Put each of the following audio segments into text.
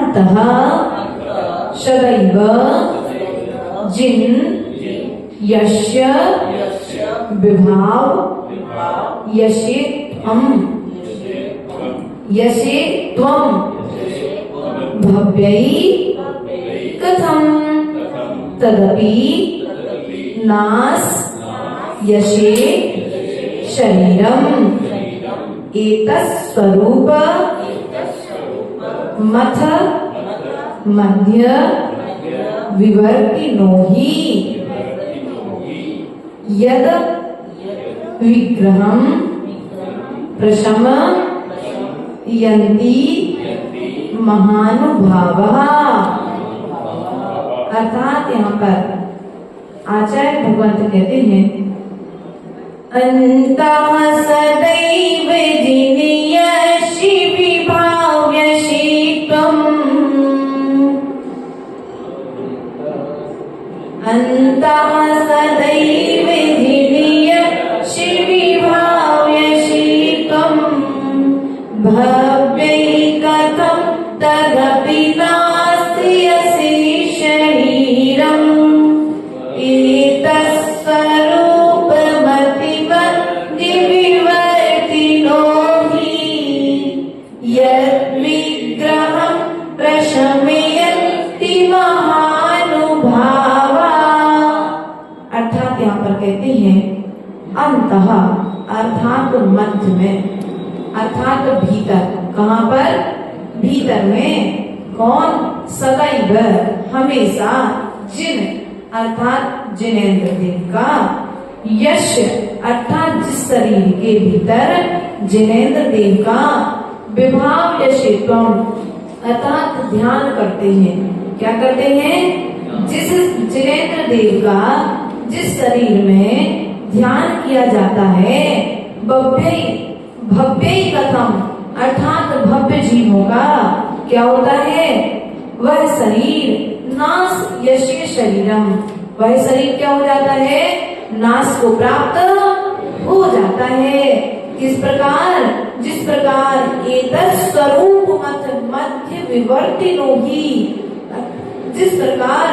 अंतः सदैव जिन यस्य विभाव यशे त्वं भव्यै कथं तदपि नास यशे शरीरम एतस्वरूप मथ मध्य विवर्तिनो हि यद विग्रहं प्रशम यन्ति महानुभावः। अर्थात यहाँ पर आचार्य भगवंत कहते हैं अंतः सदैव जिनयसि विभाव्यसि त्वम् अंतः सदैव जिनयसि विभाव्यसि त्वम् भव्यै कथं तदपि नास्ति यस्य शरीरम् एतस्वरूपमतिमद्विवर्तिनो हि यद्विग्रहं प्रशमयन्ति महानुभावा। अर्थात यहाँ पर कहते हैं अंतः अर्थात मध्य में अर्थात भीतर। कहाँ पर? भीतर में। कौन? सदैव हमेशा जिन अर्थात जिनेंद्र देव का यश अर्थात जिस शरीर के भीतर जिनेंद्र देव का विभाव यशेत्वम अर्थात ध्यान करते हैं। क्या करते हैं? जिस जिनेंद्र देव का जिस शरीर में ध्यान किया जाता है भव्य कथम अर्थात भव्य जीवों का क्या होता है? वह शरीर नास यशे शरीरम वह शरीर क्या हो जाता है? नाश को प्राप्त हो जाता है। किस प्रकार? जिस प्रकार एतस्वरूप मध्य विवर्तिनो हि जिस प्रकार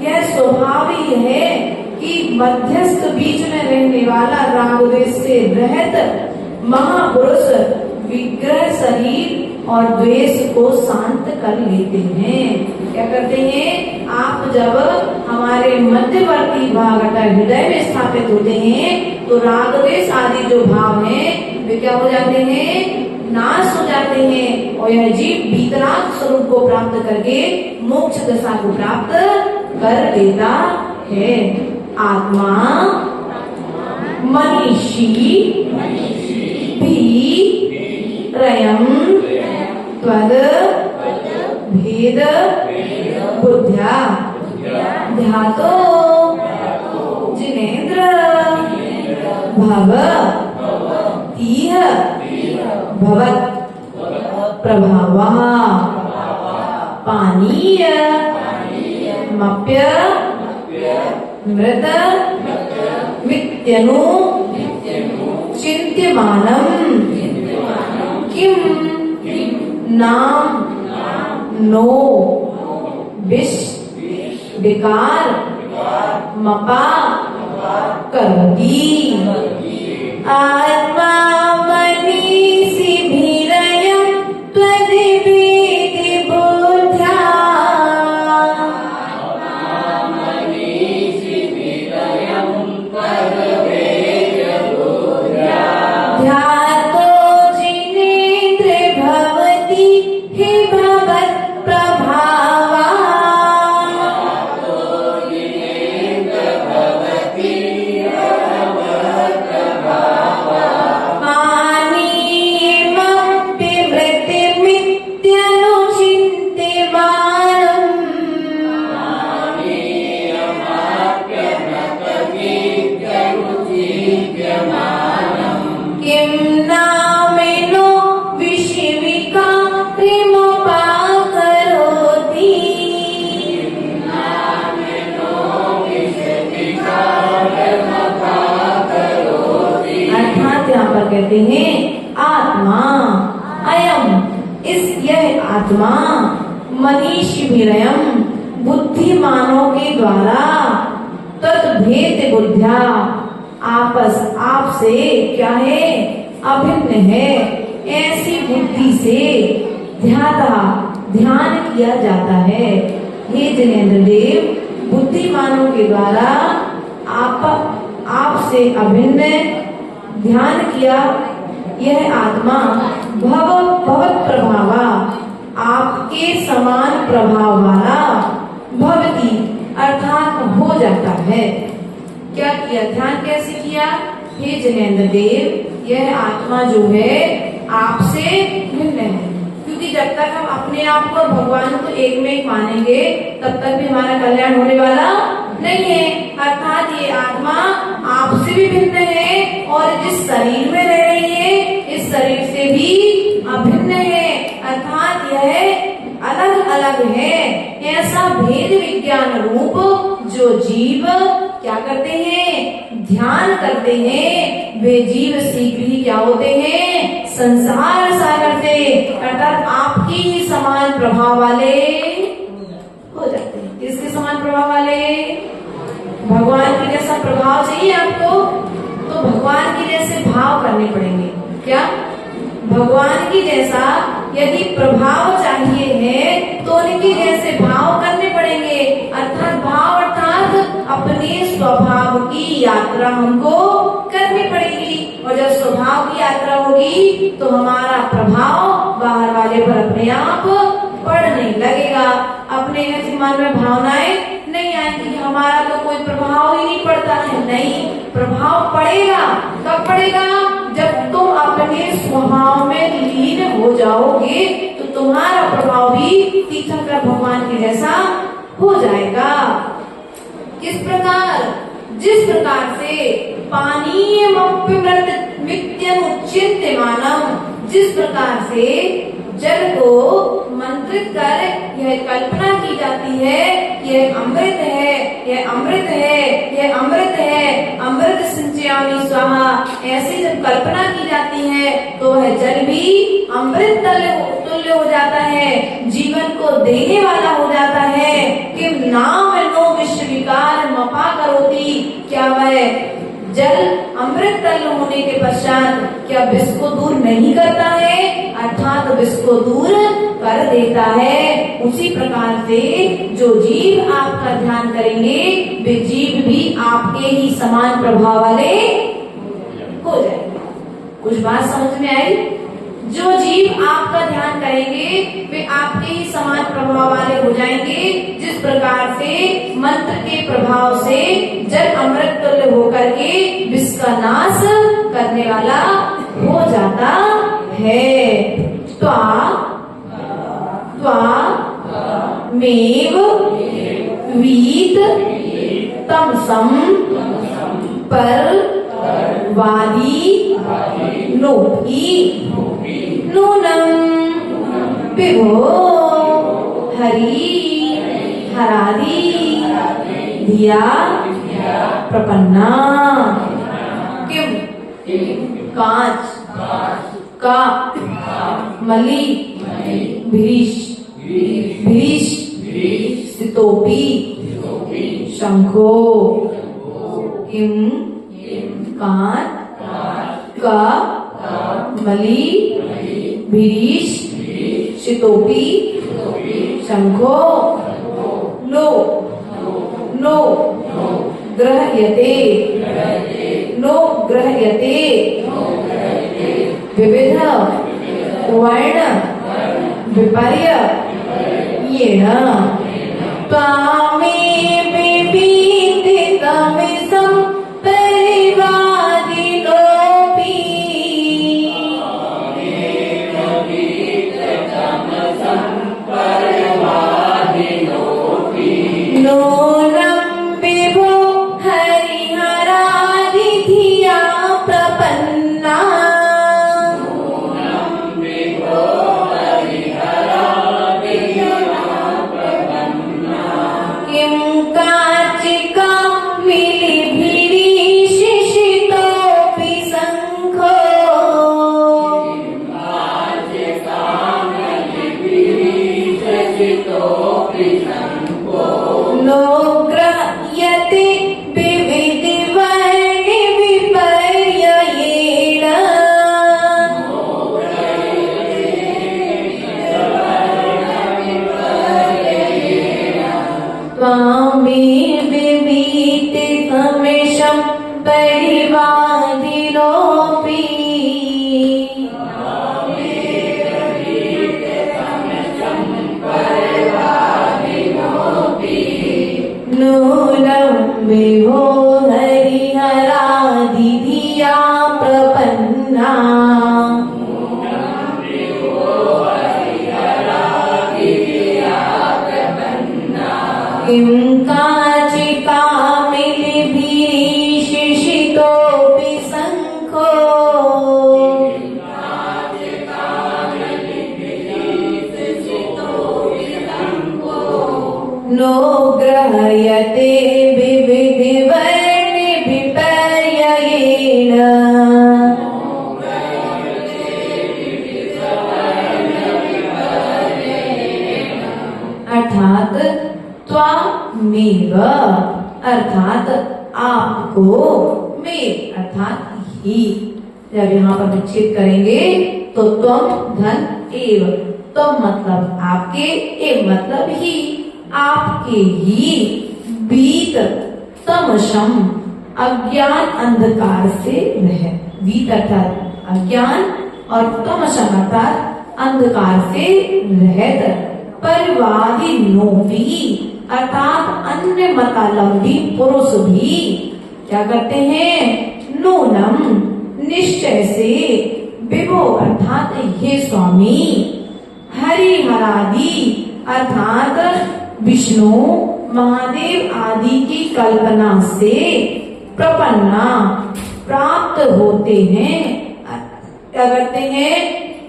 यह स्वभावी है कि मध्यस्थ बीच में रहने वाला रागद्वेष से रहित महापुरुष विग्रह शरीर और द्वेष को शांत कर लेते हैं। क्या करते हैं? आप जब हमारे मध्यवर्ती भाग हृदय में स्थापित होते हैं तो राग द्वेष आदि जो भाव हैं वे क्या हो जाते हैं? नाश हो जाते हैं और यह जीव वितराग स्वरूप को प्राप्त करके मोक्ष दशा को प्राप्त कर लेता है। आत्मा मनीषी भी त्रयम् त्वद भेद बुद्ध्या ध्यातो जिनेन्द्र भव तीह भवत् प्रभावः पानीय मप्य मृत मित्यनु चिन्त्यमानम् किम नाम नो विष विकार मपा करोति आत्मा मनीषी भीरयं त्वद्भेदि बुद्ध्या ध्यातो जिनेन्द्र भवति हे भवत् प्रभावा किं नामेनो विषविका प्रेमोपा करोति अर्थात यहाँ पर कहते हैं आत्मा अयम इस यह आत्मा मनीषिभिरयम् बुद्धिमानों के द्वारा तद्भेद बुद्ध्या आपसे क्या है, अभिन्न है, ऐसी बुद्धि से ध्यान किया जाता है। हे जिनेन्द्र देव, बुद्धिमानों के द्वारा आपसे अभिन्न ध्यान किया यह आत्मा भवत प्रभावा, आपके समान प्रभाव वाला भवती अर्थात हो जाता है। क्या किया, ध्यान कैसे किया? हे जिनेन्द्र देव, यह आत्मा जो है आपसे भिन्न है, क्योंकि जब तक हम अपने आप को भगवान को एक में ही मानेंगे तब तक भी हमारा कल्याण होने वाला नहीं है। अर्थात ये आत्मा आपसे भी भिन्न है और जिस शरीर में रह रही है इस शरीर से भी अभिन्न है, अर्थात यह अलग अलग है। ऐसा भेद विज्ञान रूप जो जीव क्या करते हैं, ध्यान करते हैं, वे जीव शीघ्र ही क्या होते हैं, संसार सागर से अर्थात आपकी ही समान प्रभाव वाले हो जाते हैं। किसके समान प्रभाव वाले? भगवान के जैसा प्रभाव चाहिए आपको, तो भगवान के जैसे भाव करने पड़ेंगे। क्या? भगवान की जैसा यदि प्रभाव चाहिए है तो उनके जैसे भाव करने पड़ेंगे। अर्थात भाव अर्थात अपने स्वभाव की यात्रा हमको करनी पड़ेगी, और जब स्वभाव की यात्रा होगी तो हमारा प्रभाव बाहर वाले पर अपने आप पड़ने लगेगा। अपने मन में भावनाएं नहीं आएंगी, हमारा तो कोई प्रभाव ही नहीं पड़ता है। नहीं, प्रभाव पड़ेगा। कब पड़ेगा? जब तुम अपने स्वभाव में लीन हो जाओगे तो तुम्हारा प्रभाव भी तीर्थंकर भगवान के जैसा हो जाएगा। किस प्रकार? जिस प्रकार से पानीयमप्यमृत मित्यनुचिन्त्यमानम्, जिस प्रकार से जल को मंत्रित कर यह कल्पना की जाती है, यह अमृत है, यह अमृत है, यह अमृत है, अमृत सिंचयामि स्वाहा, ऐसी जब कल्पना की जाती है तो वह जल भी अमृत तुल्य हो जाता है, जीवन को देने वाला हो जाता है। किम नाम नो विश्व विकार मपा करोति, क्या वह जल अमृत तल होने के पश्चात क्या विष को दूर नहीं करता है, अर्थात विष को दूर कर देता है। उसी प्रकार से जो जीव आपका ध्यान करेंगे वे जीव भी आपके ही समान प्रभाव वाले हो जाएंगे। कुछ बात समझ में आई? जो जीव आपका ध्यान करेंगे वे आपके ही समान प्रभाव वाले हो जाएंगे। जिस प्रकार से मंत्र के प्रभाव से जल अमृत तुल्य होकर के विष का नाश करने वाला हो जाता है। मेव वीत तमसम पर वादी नोपी नूनम विभो हरि हरादि धिया प्रपन्ना। किम? कांच का मलि भीष सितोपी शंखो। किम? कांच का मलि भीष सितोपी शंखो नो ग्रह्यते विविध वर्ण विपर्य येन त्वामे विविदितमिदं परिवादिनोऽपि नूनं विभो हरिहरादि धिया प्रपन्ना। नो ग्रह्यते विविधि वर्णि विपर्ययेण त्वामे विवीति समिषं परिवादिनोऽपि नूनं विभो हरिहरादिधिया प्रपन्ना किं काचिकामिलिभिशिशितोऽपि शङ्खो नो ग्रह्यते विविधि वर्णि विपर्ययेण अर्थात त्वामेव अर्थात आपको में अर्थात ही। जब यहाँ पर विच्छेद करेंगे तो त्वम धन एव, त्वम मतलब आपके, एव मतलब ही, आपके ही बीत तमशम अज्ञान अंधकार से रहित, बीत अर्थात अज्ञान और तमशम अर्थात अंधकार से रहित, परिवादिनो भी अर्थात अन्य मतालंबी पुरुष भी क्या करते हैं, नूनम निश्चय से, विभो अर्थात हे स्वामी, हरिहरादि अर्थात विष्णु महादेव आदि की कल्पना से प्रपन्ना प्राप्त होते हैं, क्या करते हैं,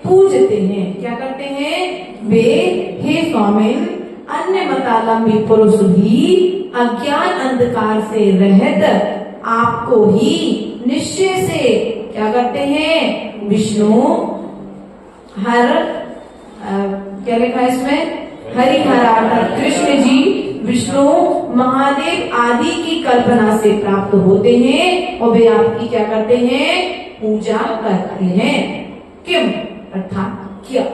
पूजते हैं, क्या करते हैं वे, हे स्वामी, अन्य मतालंबी पुरुष भी अज्ञान अंधकार से रहित आपको ही निश्चय से क्या करते हैं, विष्णु हर क्या लिखा है इसमें, हरिहरा कृष्ण जी विष्णु महादेव आदि की कल्पना से प्राप्त होते हैं और वे आपकी क्या करते हैं, पूजा करते हैं। किम अर्थात क्या,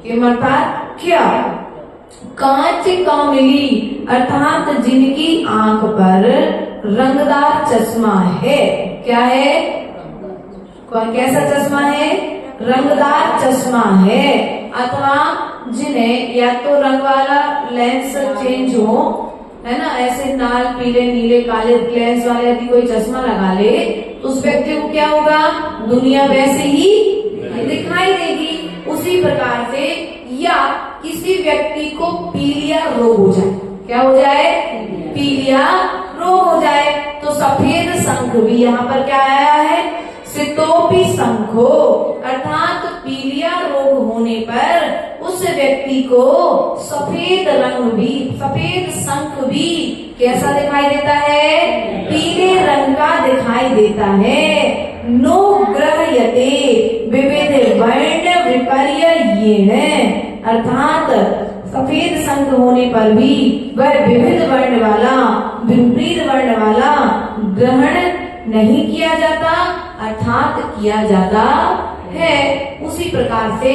किम अर्थात क्या, कांच कामिली अर्थात जिनकी आंख पर रंगदार चश्मा है, क्या है, कौन कैसा चश्मा है, रंगदार चश्मा है, अथवा जिन्हें या तो रंग वाला लेंस चेंज हो, है ना, ऐसे लाल पीले नीले काले लेंस वाले यदि कोई चश्मा लगा ले तो उस व्यक्ति को क्या होगा, दुनिया वैसे ही दिखाई देगी। उसी प्रकार से या किसी व्यक्ति को पीलिया रोग हो जाए, क्या हो जाए, पीलिया रोग हो जाए, तो सफेद शंख भी यहाँ पर क्या आया है, सितोपी शंखो अर्थात पीलिया रोग होने पर उस व्यक्ति को सफेद रंग भी, सफेद शंख भी कैसा दिखाई देता है, पीले रंग का दिखाई देता है। नो ग्रह्यते विविध वर्ण विपर्ययेण अर्थात सफेद शंख होने पर भी वह विविध वर्ण वाला, विपरीत वर्ण वाला ग्रहण नहीं किया जाता अर्थात किया जाता है। उसी प्रकार से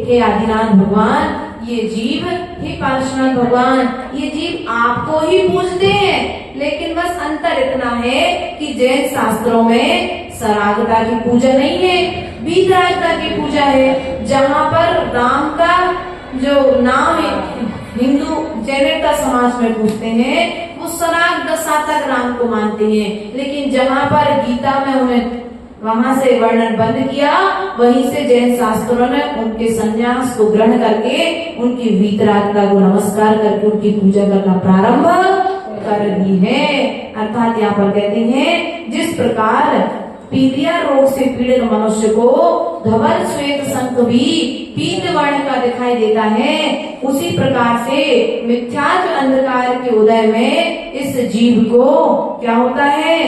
हे आदिनाथ भगवान, ये जीव, हे पार्श्वनाथ भगवान, ये जीव आपको ही पूजते हैं, लेकिन बस अंतर इतना है कि जैन शास्त्रों में सरागता की पूजा नहीं है, वीतरागता की पूजा है। जहाँ पर राम का जो नाम है हिंदू जैनता समाज में पूछते हैं वो सराग दशातक राम को मानते हैं, लेकिन जहाँ पर गीता में उन्हें वहां से वर्णन बंद किया, वहीं से जैन शास्त्रों ने उनके संन्यास को ग्रहण करके उनकी वीतरागता को नमस्कार करके उनकी पूजा करना प्रारंभ कर दी है। अर्थात यहाँ पर कहते हैं जिस प्रकार पीलिया रोग से पीड़ित मनुष्य को धवल श्वेत शंख भी पीत वर्ण का दिखाई देता है, उसी प्रकार से मिथ्यात्व अंधकार के उदय में इस जीव को क्या होता है,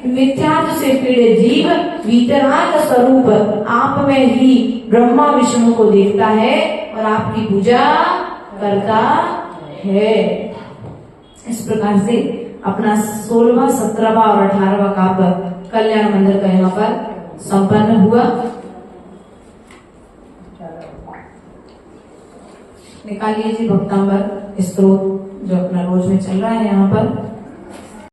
मिथ्यात्व से पीड़ित जीव वीतराग स्वरूप आप में ही ब्रह्मा विष्णु को देखता है और आपकी पूजा करता है। इस प्रकार से अपना 16वां, 17वां और 18वां काव्य कल्याण मंदिर का यहाँ पर संपन्न हुआ। निकालिए जी भक्तांबर स्त्रोत जो अपना रोज में चल रहा है यहाँ पर।